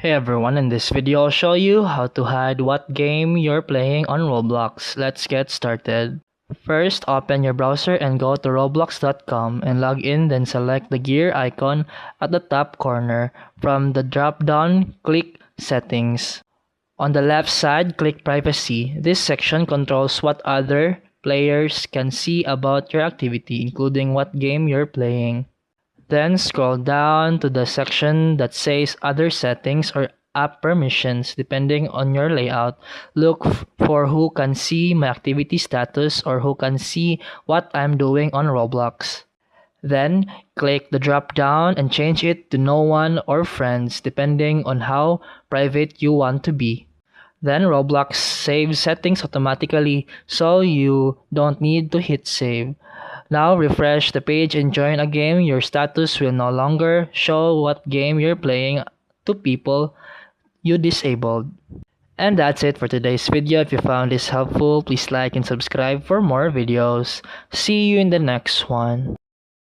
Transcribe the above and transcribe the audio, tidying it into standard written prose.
Hey everyone, in this video I'll show you how to hide what game you're playing on Roblox. Let's get started. First, open your browser and go to roblox.com and log in, then select the gear icon at the top corner. From the drop-down, click Settings. On the left side, click Privacy. This section controls what other players can see about your activity, including what game you're playing. Then scroll down to the section that says Other Settings or App Permissions. Depending on your layout, look for who can see my activity status or who can see what I'm doing on Roblox. Then click the drop down and change it to No One or Friends, depending on how private you want to be. Then Roblox saves settings automatically, so you don't need to hit save. Now refresh the page and join a game. Your status will no longer show what game you're playing to people you disabled. And that's it for today's video. If you found this helpful, please like and subscribe for more videos. See you in the next one.